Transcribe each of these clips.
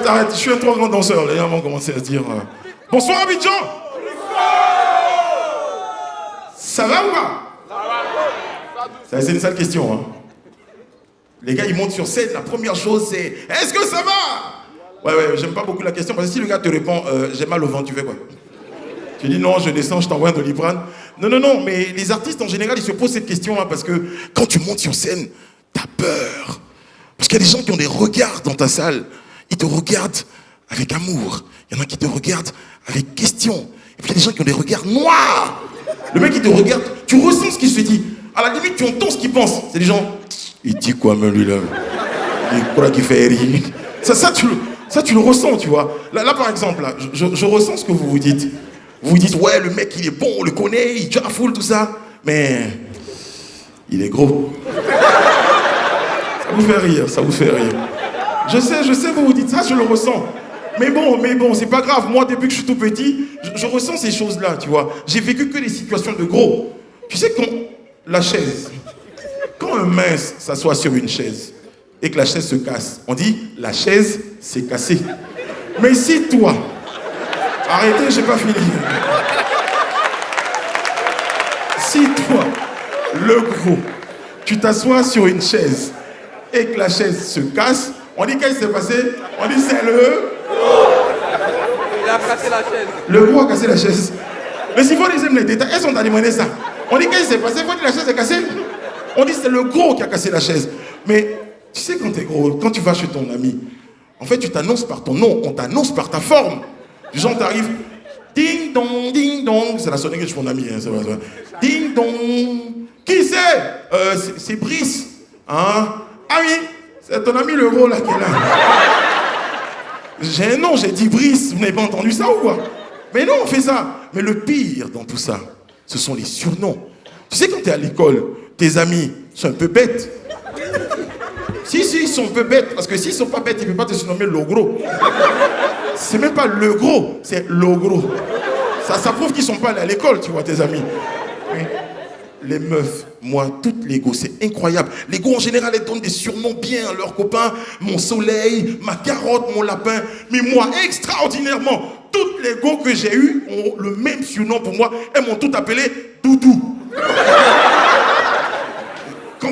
arrête. Je suis un trop grand danseur. Les gens vont commencer à se dire... Bonsoir Abidjan. Ça va ou pas? Ça, c'est une sale question. Hein. Les gars, ils montent sur scène. La première chose, c'est... Est-ce que ça va? Ouais, j'aime pas beaucoup la question. Parce que si le gars te répond, j'ai mal au ventre, tu fais quoi? Tu dis non, je descends, je t'envoie un Doliprane. Non, mais les artistes en général, ils se posent cette question hein, parce que quand tu montes sur scène, t'as peur. Parce qu'il y a des gens qui ont des regards dans ta salle. Ils te regardent avec amour. Il y en a qui te regardent avec question. Et puis il y a des gens qui ont des regards noirs. Le mec, il te regarde, tu ressens ce qu'il se dit. À la limite, tu entends ce qu'il pense. C'est des gens, il dit quoi, même lui là? Il croit qu'il fait rire. Ça, tu le ressens, tu vois. Là par exemple, là, je ressens ce que vous vous dites. Vous vous dites, ouais, le mec, il est bon, on le connaît, il foule tout ça. Mais il est gros. Ça vous fait rire. Je sais, vous vous dites ça, je le ressens. Mais bon, c'est pas grave. Moi, depuis que je suis tout petit, je ressens ces choses-là, tu vois. J'ai vécu que des situations de gros. Tu sais, quand un mince s'assoit sur une chaise et que la chaise se casse, on dit, la chaise s'est cassée. Mais si toi, arrêtez, j'ai pas fini. Si toi, le gros, tu t'assois sur une chaise et que la chaise se casse, on dit qu'est-ce qui s'est passé? On dit c'est le... Il a cassé la chaise. Le gros a cassé la chaise. Mais s'il faut dire les détails, elles sont allées mener ça. On dit qu'est-ce qui s'est passé? Il faut dire la chaise est cassée. On dit c'est le gros qui a cassé la chaise. Mais tu sais quand t'es gros, quand tu vas chez ton ami, en fait tu t'annonces par ton nom, on t'annonce par ta forme. Les gens t'arrivent, ding dong, c'est la sonnerie que je fais mon ami. Hein, c'est vrai. Ding dong. Qui c'est? C'est Brice. Hein? Ah oui, c'est ton ami le gros là qui est là. J'ai un nom, j'ai dit Brice, vous n'avez pas entendu ça ou quoi? Mais non, on fait ça. Mais le pire dans tout ça, ce sont les surnoms. Tu sais quand tu es à l'école, tes amis sont un peu bêtes. Si, ils sont un peu bêtes, parce que s'ils sont pas bêtes, ils ne peuvent pas te surnommer le gros. C'est même pas le gros, c'est le gros. Ça prouve qu'ils sont pas allés à l'école, tu vois, tes amis. Mais les meufs, moi, toutes les go, c'est incroyable. Les go, en général, elles donnent des surnoms bien à leurs copains. Mon soleil, ma carotte, mon lapin. Mais moi, extraordinairement, toutes les go que j'ai eues ont le même surnom pour moi. Elles m'ont toutes appelé Doudou.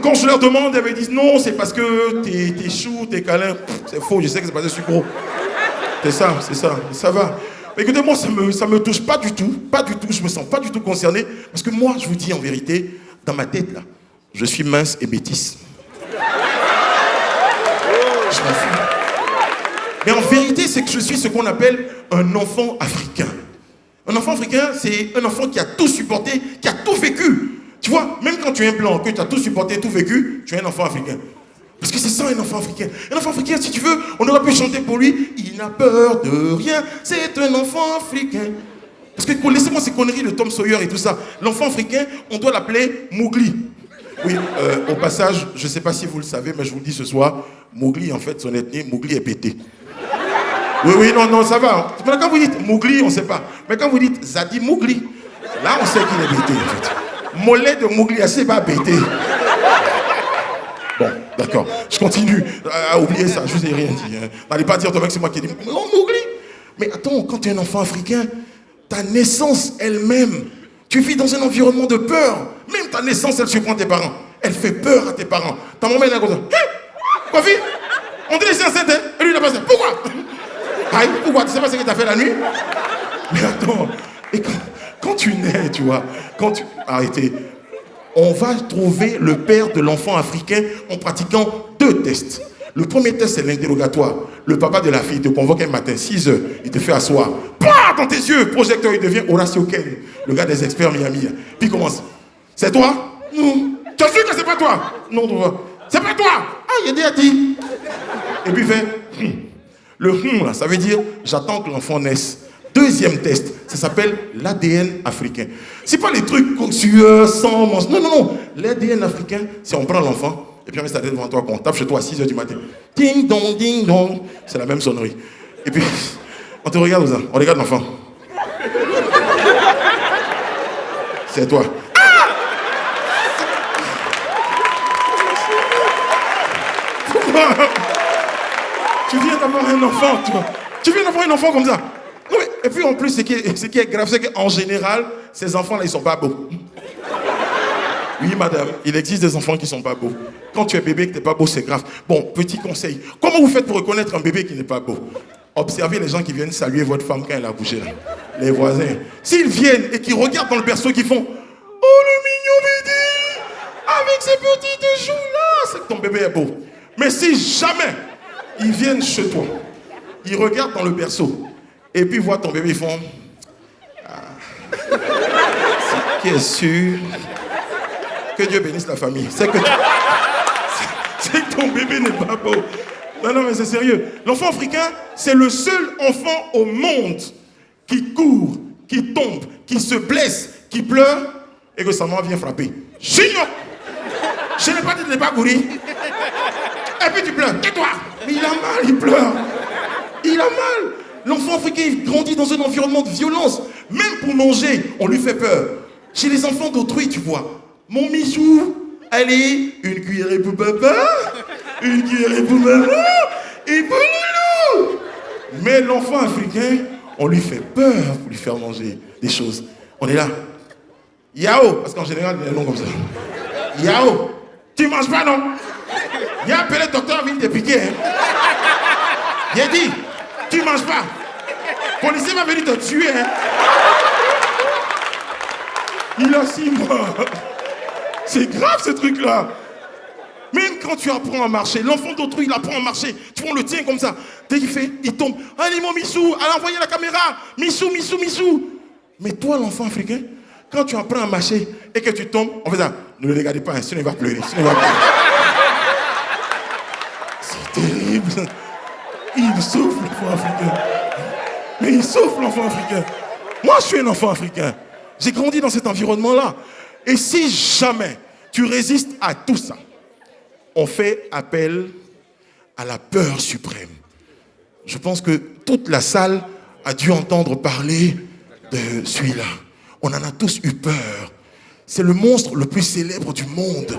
Quand je leur demande, elles me disent non, c'est parce que t'es chou, t'es câlin. C'est faux, je sais que c'est parce que je suis gros. C'est ça va. Mais écoutez, moi, ça me touche pas du tout, je me sens pas du tout concerné, parce que moi, je vous dis en vérité, dans ma tête, là, je suis mince et métisse. Je m'en fous. Mais en vérité, c'est que je suis ce qu'on appelle un enfant africain. Un enfant africain, c'est un enfant qui a tout supporté, qui a tout vécu. Tu vois, même quand tu es un blanc, que tu as tout supporté, tout vécu, tu es un enfant africain. Parce que c'est ça un enfant africain. Un enfant africain, si tu veux, on aurait pu chanter pour lui, il n'a peur de rien, c'est un enfant africain. Parce que laissez-moi ces conneries de Tom Sawyer et tout ça. L'enfant africain, on doit l'appeler Mowgli. Oui, au passage, je ne sais pas si vous le savez, mais je vous le dis ce soir, Mowgli, en fait, son ethnie, Mowgli est pété. Oui, non, ça va. Mais quand vous dites Mowgli, on ne sait pas. Mais quand vous dites Zadi Mowgli, là, on sait qu'il est pété, en fait. Mollet de Mowgli, assez pas pété. Bon, d'accord, je continue. Oubliez ça, je vous ai rien dit. Hein. N'allez pas dire, toi, mec, c'est moi qui ai dit. Oh, Mowgli! Mais attends, quand tu es un enfant africain, ta naissance elle-même, tu vis dans un environnement de peur. Même ta naissance, elle surprend tes parents. Elle fait peur à tes parents. Ta maman, elle est comme ça. Hé! Quoi, fille? On te laisse enceinte, hein? Et lui, il a passé. Pourquoi? Aïe, pourquoi? Tu sais pas ce que t'as fait la nuit? Mais attends, et quand tu nais, tu vois, Arrêtez. On va trouver le père de l'enfant africain en pratiquant 2 tests. Le premier test, c'est l'interrogatoire. Le papa de la fille te convoque un matin, 6 heures, il te fait asseoir. Bah, dans tes yeux, projecteur, il devient Horacio Ken, le gars des experts Miami. Puis il commence. C'est toi? Non. Tu as sûr que c'est pas toi? Non, toi. C'est pas toi? Ah, il a déjà dit. Et puis il fait. Le là, ça veut dire j'attends que l'enfant naisse. Deuxième test, ça s'appelle l'ADN africain. C'est pas les trucs sueur, sang, mange. Non. L'ADN africain, c'est on prend l'enfant, et puis on met sa tête devant toi, on tape chez toi à 6 h du matin. Ding dong. C'est la même sonnerie. Et puis, on te regarde, on regarde l'enfant. C'est toi. Tu viens d'avoir un enfant, tu vois. Tu viens d'avoir un enfant comme ça. Non, mais, et puis en plus, ce qui est grave, c'est qu'en général, ces enfants-là, ils sont pas beaux. Oui, madame, il existe des enfants qui sont pas beaux. Quand tu es bébé et que tu n'es pas beau, c'est grave. Bon, petit conseil. Comment vous faites pour reconnaître un bébé qui n'est pas beau? Observez les gens qui viennent saluer votre femme quand elle a accouché, là. Les voisins. S'ils viennent et qu'ils regardent dans le berceau, qu'ils font « Oh, le mignon bébé! Avec ses petites joues-là! » C'est que ton bébé est beau. Mais si jamais ils viennent chez toi, ils regardent dans le berceau, et puis voient ton bébé, ils font « Ah, c'est qui est sûr que Dieu bénisse la famille. C'est que ton bébé n'est pas beau. » Non, mais c'est sérieux. L'enfant africain, c'est le seul enfant au monde qui court, qui tombe, qui se blesse, qui pleure, et que sa maman vient frapper. Sinon, je n'ai pas dit de ne pas courir. Et puis tu pleures. Tais-toi. Mais il a mal, il pleure. Il a mal. L'enfant africain, il grandit dans un environnement de violence. Même pour manger, on lui fait peur. Chez les enfants d'autrui, tu vois. Mon Michou, allez, une cuillerée pour papa, une cuillerée pour maman, et pour loulou. Mais l'enfant africain, on lui fait peur pour lui faire manger des choses. On est là. Yao, parce qu'en général, il y a un nom comme ça. Yao, tu manges pas, non? Il a appelé le docteur, vient te piquer. Hein? Il a dit, tu manges pas. Le policier va venir te tuer. Hein? Il a 6 mois. C'est grave ce truc-là. Même quand tu apprends à marcher, l'enfant d'autrui, il apprend à marcher. Tu vois, on le tient comme ça. Dès qu'il fait, il tombe. Allez, mon Missou, allez envoyer la caméra. Missou, Missou, Missou. Mais toi, l'enfant africain, quand tu apprends à marcher et que tu tombes, on fait ça. Ne le regardez pas, sinon il va pleurer. C'est terrible. Il souffre, l'enfant africain. Mais il souffre, l'enfant africain. Moi, je suis un enfant africain. J'ai grandi dans cet environnement-là. Et si jamais tu résistes à tout ça, on fait appel à la peur suprême. Je pense que toute la salle a dû entendre parler de celui-là. On en a tous eu peur. C'est le monstre le plus célèbre du monde.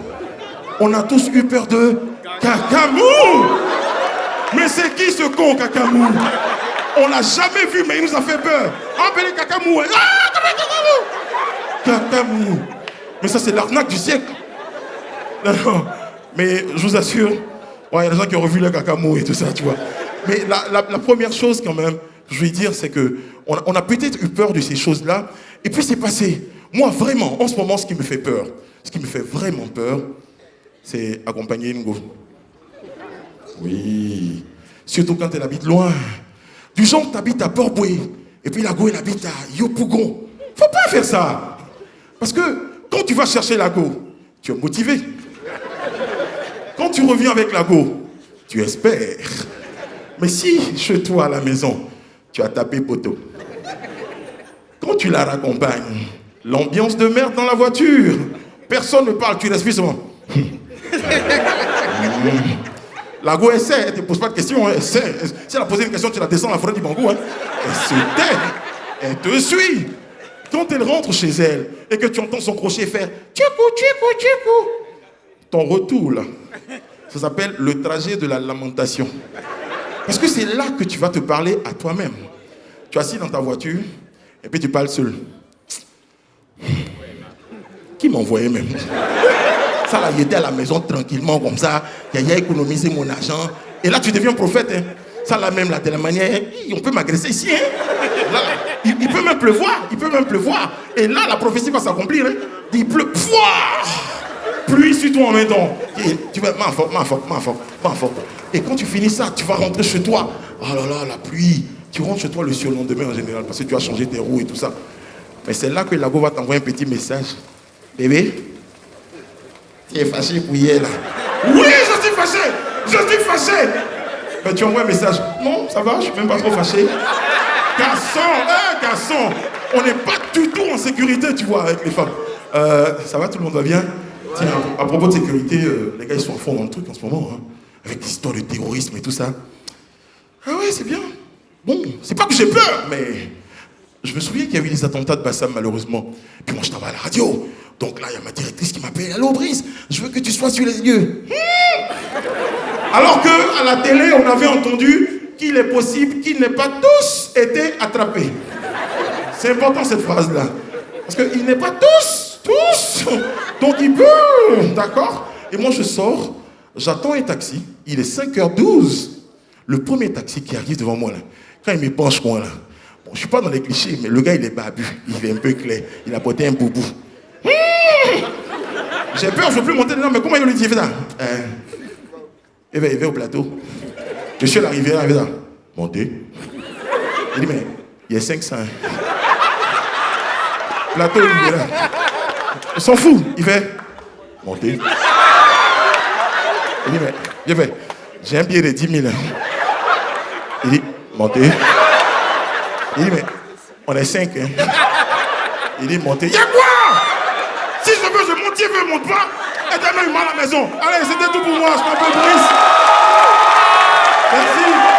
On a tous eu peur de Kakamou. Mais c'est qui ce con, Kakamou? On l'a jamais vu, mais il nous a fait peur. Appelez Kakamou. Ah, Kakamou. Mais ça, c'est l'arnaque du siècle. Non. Mais je vous assure, il y a des gens qui ont revu le Kakamou et tout ça, tu vois. Mais la première chose, quand même, je vais dire, c'est que on a peut-être eu peur de ces choses-là. Et puis, c'est passé. Moi, vraiment, en ce moment, ce qui me fait peur, ce qui me fait vraiment peur, c'est accompagner Ngo. Oui. Surtout quand elle habite loin. Du genre, tu habites à Port-Boué, et puis la Go, elle habite à Yopougon. Faut pas faire ça. Parce que quand tu vas chercher la Go, tu es motivé. Quand tu reviens avec la Go, tu espères. Mais si, chez toi à la maison, tu as tapé poteau. Quand tu la raccompagnes, l'ambiance de merde dans la voiture. Personne ne parle, tu respires seulement. La Go, elle sait, elle ne te pose pas de questions, hein, elle sait. Si elle a posé une question, tu la descends à la forêt du Bangou. Hein. Elle se tait, elle te suit. Quand elle rentre chez elle et que tu entends son crochet faire tchoukou, tchoukou, tchoukou, ton retour là, ça s'appelle le trajet de la lamentation. Parce que c'est là que tu vas te parler à toi-même. Tu es assis dans ta voiture et puis tu parles seul. Qui m'envoyait même? Ça là, il était à la maison tranquillement comme ça. Il a économisé mon argent. Et là, tu deviens prophète. Hein. Ça là même, là, de la manière, on peut m'agresser ici. Hein. Là, il peut même pleuvoir. Il peut même pleuvoir. Et là, la prophétie va s'accomplir. Hein. Il pleut. Pluie sur toi en même temps. Et tu vas, m'en fort. Et quand tu finis ça, tu vas rentrer chez toi. Oh là là, la pluie. Tu rentres chez toi le surlendemain en général parce que tu as changé tes roues et tout ça. Mais c'est là que la Go va t'envoyer un petit message. Bébé, tu es fâché pour hier là. Oui, je suis fâché. Mais tu envoies un message. Non, ça va, je suis même pas trop fâché. Garçon, on n'est pas du tout en sécurité, tu vois, avec les femmes. Ça va, tout le monde va bien? Tiens, à propos de sécurité, les gars, ils sont à fond dans le truc en ce moment, hein, avec des histoires de terrorisme et tout ça. Ah ouais, c'est bien. Bon, c'est pas que j'ai peur, mais je me souviens qu'il y avait des attentats de Bassam, malheureusement. Puis moi, je travaille à la radio. Donc là, il y a ma directrice qui m'appelle. Allô, Brice, je veux que tu sois sur les lieux. Alors qu'à la télé, on avait entendu qu'il est possible qu'ils n'aient pas tous été attrapés. C'est important cette phrase-là. Parce qu'ils n'est pas tous. Donc il peut, d'accord? Et moi je sors, j'attends un taxi, il est 5h12. Le premier taxi qui arrive devant moi là, quand il me penche moi là, bon, je suis pas dans les clichés, mais le gars il est barbu, il est un peu clair, il a porté un boubou. J'ai peur, je ne veux plus monter dedans, mais comment il lui dit ça? Il va au plateau. Je suis à l'arrivée, là. Montez. Il dit, mais il y a 500. Plateau, il est là. Il s'en fout. Il fait, montez. Il dit, mais j'ai un billet de 10 000. Il dit, montez. Il dit, mais on est 5. Hein. Il dit, montez. Il y a quoi? Si je veux, je monte. Si je veux, je monte pas. Et demain, il m'a à la maison. Allez, c'était tout pour moi. Je m'appelle Brice. Merci.